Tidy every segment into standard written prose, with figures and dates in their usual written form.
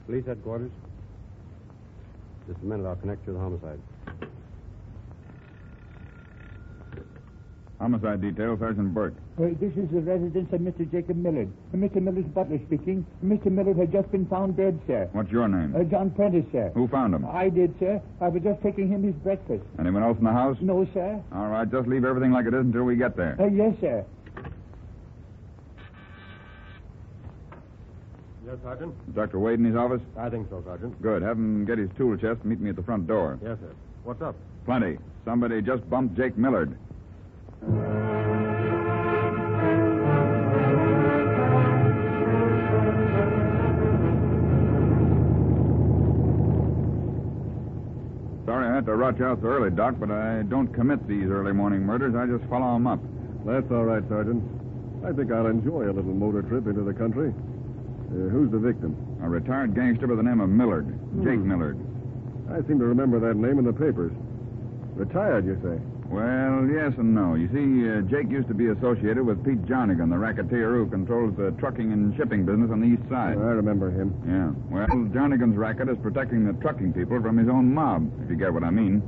Police headquarters. Just a minute, I'll connect you to the homicide. Homicide detail, Sergeant Burke. This is the residence of Mr. Jacob Millard. Mr. Millard's butler speaking. Mr. Millard had just been found dead, sir. What's your name? John Prentice, sir. Who found him? I did, sir. I was just taking him his breakfast. Anyone else in the house? No, sir. All right, just leave everything like it is until we get there. Yes, sir. Yes, Sergeant? Is Dr. Wade in his office? I think so, Sergeant. Good. Have him get his tool chest and meet me at the front door. Yes, sir. What's up? Plenty. Somebody just bumped Jake Millard. Sorry I had to rush out so early, Doc, but I don't commit these early morning murders. I just follow them up. That's all right, Sergeant. I think I'll enjoy a little motor trip into the country. Who's the victim? A retired gangster by the name of Millard. Jake Millard. I seem to remember that name in the papers. Retired, you say? Well, yes and no. You see, Jake used to be associated with Pete Jonigan, the racketeer who controls the trucking and shipping business on the east side. I remember him. Yeah. Well, Jonigan's racket is protecting the trucking people from his own mob, if you get what I mean.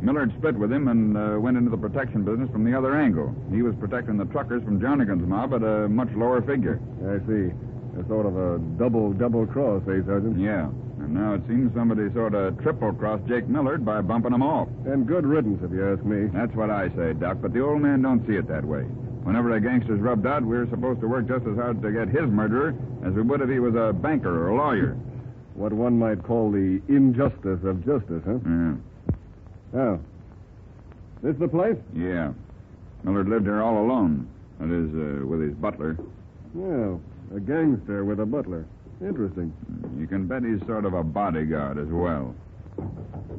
Millard split with him and went into the protection business from the other angle. He was protecting the truckers from Jonigan's mob at a much lower figure. I see. A sort of a double cross, eh, Sergeant? Yeah. And now it seems somebody sort of triple-crossed Jake Millard by bumping him off. And good riddance, if you ask me. That's what I say, Doc, but the old man don't see it that way. Whenever a gangster's rubbed out, we're supposed to work just as hard to get his murderer as we would if he was a banker or a lawyer. What one might call the injustice of justice, huh? Yeah. Oh. This the place? Yeah. Millard lived here all alone. That is, with his butler. Well, a gangster with a butler. Interesting. You can bet he's sort of a bodyguard as well.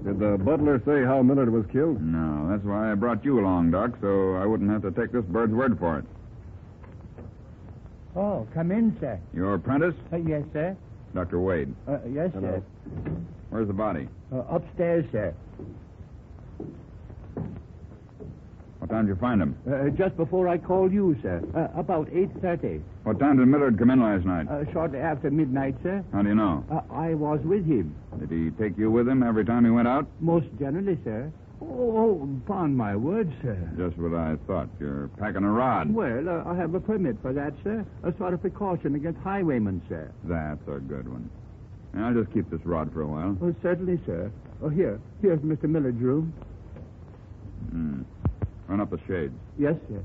Did the butler say how Millard was killed? No, that's why I brought you along, Doc, so I wouldn't have to take this bird's word for it. Oh, come in, sir. Your apprentice? Yes, sir. Dr. Wade. Yes, Hello. sir. Where's the body? Upstairs, sir. What time did you find him? Just before I called you, sir. About 8:30. What time did Millard come in last night? Shortly after midnight, sir. How do you know? I was with him. Did he take you with him every time he went out? Most generally, sir. Oh, upon my word, sir. Just what I thought. You're packing a rod. Well, I have a permit for that, sir. A sort of precaution against highwaymen, sir. That's a good one. I'll just keep this rod for a while. Oh, certainly, sir. Oh, here's Mr. Millard's room. Run up the shades. Yes, sir.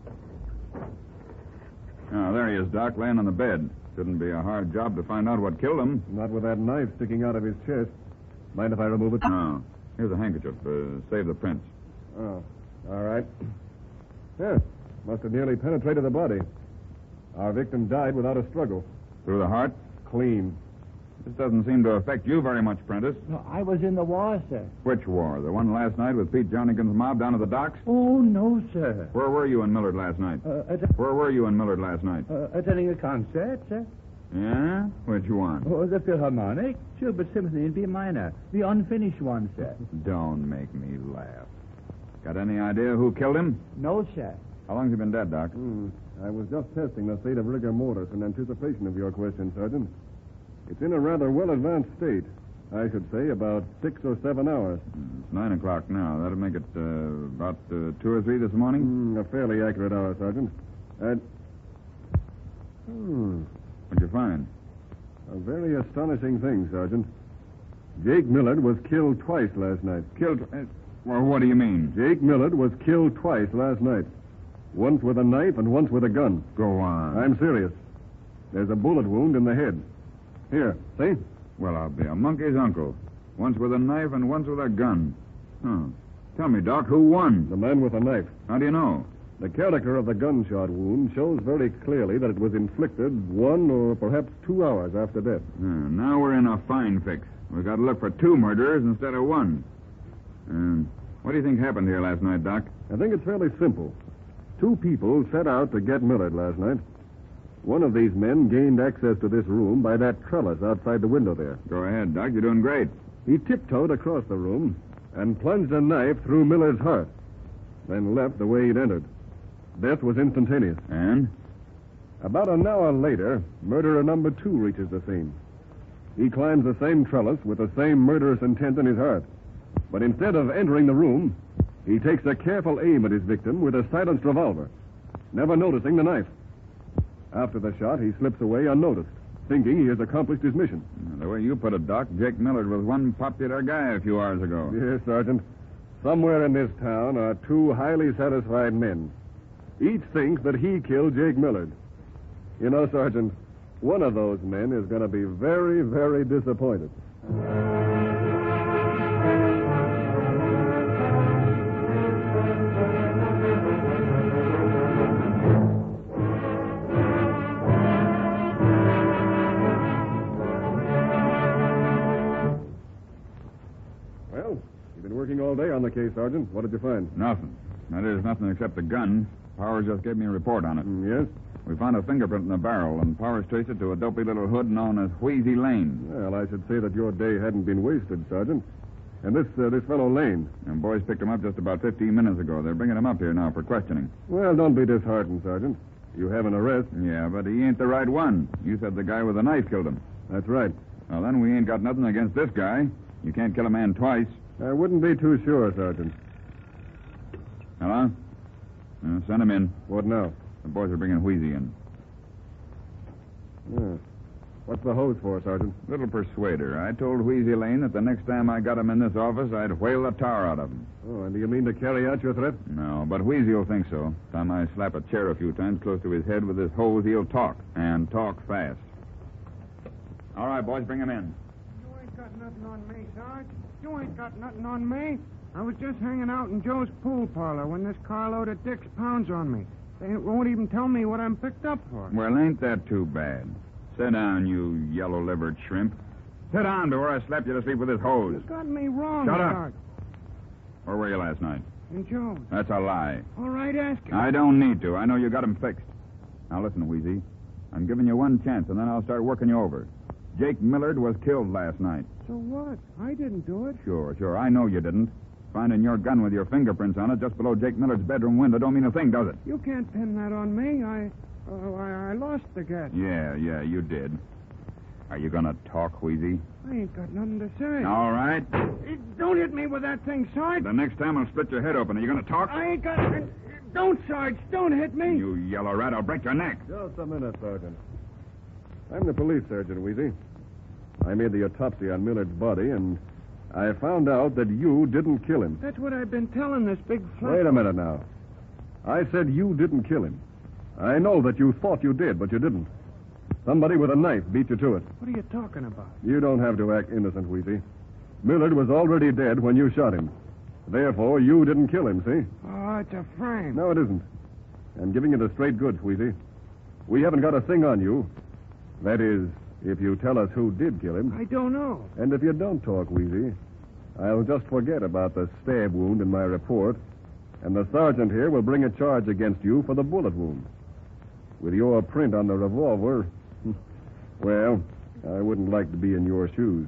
Oh, there he is, Doc, laying on the bed. Shouldn't be a hard job to find out what killed him. Not with that knife sticking out of his chest. Mind if I remove it? No. Here's a handkerchief. Save the prints. Oh, all right. Yeah, must have nearly penetrated the body. Our victim died without a struggle. Through the heart? Clean. This doesn't seem to affect you very much, Prentice. No, I was in the war, sir. Which war? The one last night with Pete Jonigan's mob down at the docks? Oh, no, sir. Where were you and Millard last night? Where were you and Millard last night? Attending a concert, sir. Yeah? Which one? Oh, the Philharmonic. Schubert Symphony in B minor. The unfinished one, sir. Don't make me laugh. Got any idea who killed him? No, sir. How long's he been dead, Doc? I was just testing the state of rigor mortis in anticipation of your question, Sergeant. It's in a rather well-advanced state. I should say about 6 or 7 hours. It's 9 o'clock now. That'll make it about 2 or 3 this morning? A fairly accurate hour, Sergeant. What'd you find? A very astonishing thing, Sergeant. Jake Millard was killed twice last night. Killed? Well, what do you mean? Jake Millard was killed twice last night. Once with a knife and once with a gun. Go on. I'm serious. There's a bullet wound in the head. Here, see? Well, I'll be a monkey's uncle. Once with a knife and once with a gun. Huh. Tell me, Doc, who won? The man with the knife. How do you know? The character of the gunshot wound shows very clearly that it was inflicted 1 or perhaps 2 hours after death. Now we're in a fine fix. We've got to look for 2 murderers instead of 1. What do you think happened here last night, Doc? I think it's fairly simple. 2 people set out to get Millard last night. One of these men gained access to this room by that trellis outside the window there. Go ahead, Doc. You're doing great. He tiptoed across the room and plunged a knife through Millard's heart, then left the way he'd entered. Death was instantaneous. And? About an hour later, murderer number 2 reaches the scene. He climbs the same trellis with the same murderous intent in his heart. But instead of entering the room, he takes a careful aim at his victim with a silenced revolver, never noticing the knife. After the shot, he slips away unnoticed, thinking he has accomplished his mission. The way you put it, Doc, Jake Millard was one popular guy a few hours ago. Yes, Sergeant. Somewhere in this town are two highly satisfied men. Each thinks that he killed Jake Millard. You know, Sergeant, one of those men is going to be very, very disappointed. Well, you've been working all day on the case, Sergeant. What did you find? Nothing. That is, nothing except the gun. Powers just gave me a report on it. Yes? We found a fingerprint in the barrel, and Powers traced it to a dopey little hood known as Wheezy Lane. Well, I should say that your day hadn't been wasted, Sergeant. And this fellow Lane. And boys picked him up just about 15 minutes ago. They're bringing him up here now for questioning. Well, don't be disheartened, Sergeant. You have an arrest. Yeah, but he ain't the right one. You said the guy with the knife killed him. That's right. Well, then we ain't got nothing against this guy. You can't kill a man twice. I wouldn't be too sure, Sergeant. Hello? Send him in. What now? The boys are bringing Wheezy in. Yeah. What's the hose for, Sergeant? Little persuader. I told Wheezy Lane that the next time I got him in this office, I'd whale the tar out of him. Oh, and do you mean to carry out your threat? No, but Wheezy will think so. Time I slap a chair a few times close to his head with this hose, he'll talk. And talk fast. All right, boys, bring him in. You ain't got nothing on me, Sarge. You ain't got nothing on me. I was just hanging out in Joe's pool parlor when this carload of dicks pounds on me. They won't even tell me what I'm picked up for. Well, ain't that too bad? Sit down, you yellow-livered shrimp. Sit down before I slap you to sleep with this hose. You got me wrong, Shut up. Sarge. Where were you last night? In Joe's. That's a lie. All right, ask him. I don't need to. I know you got him fixed. Now, listen, Wheezy. I'm giving you one chance, and then I'll start working you over. Jake Millard was killed last night. So what? I didn't do it. Sure. I know you didn't. Finding your gun with your fingerprints on it just below Jake Millard's bedroom window don't mean a thing, does it? You can't pin that on me. I lost the guess. Yeah, you did. Are you going to talk, Wheezy? I ain't got nothing to say. All right. Don't hit me with that thing, Sarge. The next time I'll split your head open. Are you going to talk? I ain't got... Don't, Sarge. Don't hit me. You yellow rat, I'll break your neck. Just a minute, Sergeant. I'm the police sergeant, Wheezy. I made the autopsy on Millard's body, and I found out that you didn't kill him. That's what I've been telling this big flat... Wait a minute now. I said you didn't kill him. I know that you thought you did, but you didn't. Somebody with a knife beat you to it. What are you talking about? You don't have to act innocent, Wheezy. Millard was already dead when you shot him. Therefore, you didn't kill him, see? Oh, it's a frame. No, it isn't. I'm giving you the straight goods, Wheezy. We haven't got a thing on you. That is, if you tell us who did kill him. I don't know. And if you don't talk, Wheezy, I'll just forget about the stab wound in my report, and the sergeant here will bring a charge against you for the bullet wound. With your print on the revolver, well, I wouldn't like to be in your shoes.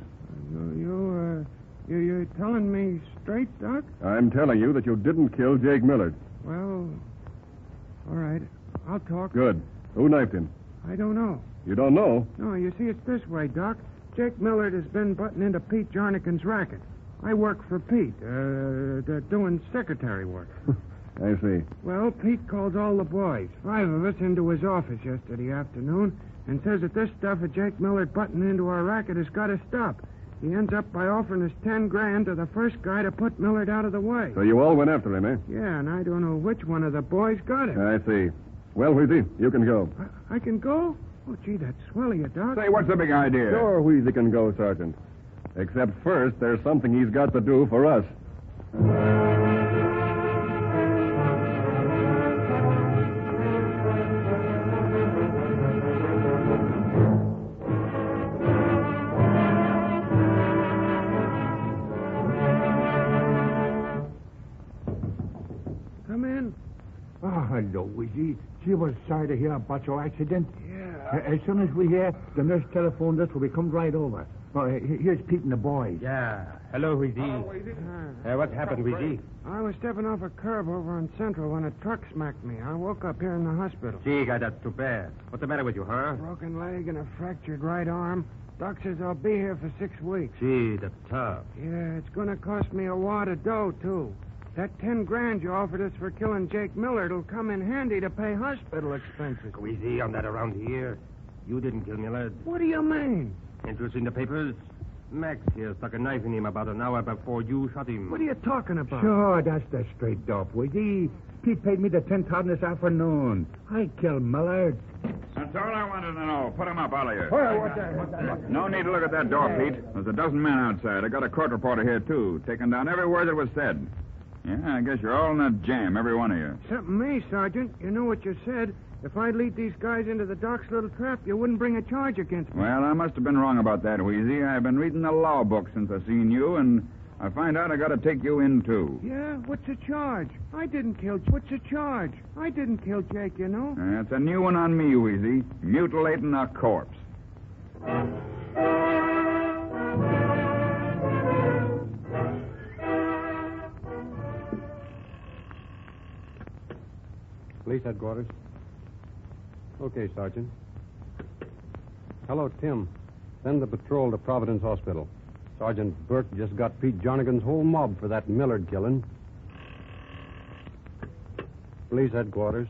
You're telling me straight, Doc? I'm telling you that you didn't kill Jake Millard. Well, all right. I'll talk. Good. Who knifed him? I don't know. You don't know? No, you see, it's this way, Doc. Jake Millard has been butting into Pete Jarnigan's racket. I work for Pete, doing secretary work. I see. Well, Pete calls all the boys, 5 of us, into his office yesterday afternoon and says that this stuff of Jake Millard butting into our racket has got to stop. He ends up by offering us $10,000 to the first guy to put Millard out of the way. So you all went after him, eh? Yeah, and I don't know which one of the boys got it. I see. Well, Wheezy, you can go. I can go? Oh, gee, that's swell of you, Doc. Say, what's the big idea? Sure, Wheezy can go, Sergeant. Except first, there's something he's got to do for us. Come in. Oh, hello, Wheezy. She was sorry to hear about your accident. Yeah. As soon as we hear, the nurse telephoned us, we come right over. Oh, here's Pete and the boys. Yeah. Hello, Wheezy. What happened, Wheezy? I was stepping off a curb over on Central when a truck smacked me. I woke up here in the hospital. Gee, guy, that's too bad. What's the matter with you, huh? Broken leg and a fractured right arm. Doc says I'll be here for 6 weeks. Gee, that's tough. Yeah, it's going to cost me a wad of dough, too. That 10 grand you offered us for killing Jake Millard will come in handy to pay hospital expenses. Go easy on that around here. You didn't kill Millard. What do you mean? Interest in the papers? Max here stuck a knife in him about an hour before you shot him. What are you talking about? Sure, that's the straight dope, Wheezy. Pete paid me the 10,000 this afternoon. I killed Millard. That's all I wanted to know. Put him up, all of you. What's that? No need to look at that door, Pete. There's a dozen men outside. I got a court reporter here, too, taking down every word that was said. Yeah, I guess you're all in a jam, every one of you. Except me, Sergeant. You knew what you said. If I'd lead these guys into the Doc's little trap, you wouldn't bring a charge against me. Well, I must have been wrong about that, Wheezy. I've been reading the law book since I seen you, and I find out I got to take you in, too. Yeah? What's the charge? I didn't kill... What's the charge? I didn't kill Jake, you know. That's a new one on me, Wheezy. Mutilating a corpse. Police headquarters. Okay, Sergeant. Hello, Tim. Send the patrol to Providence Hospital. Sergeant Burke just got Pete Jonigan's whole mob for that Millard killing. Police headquarters.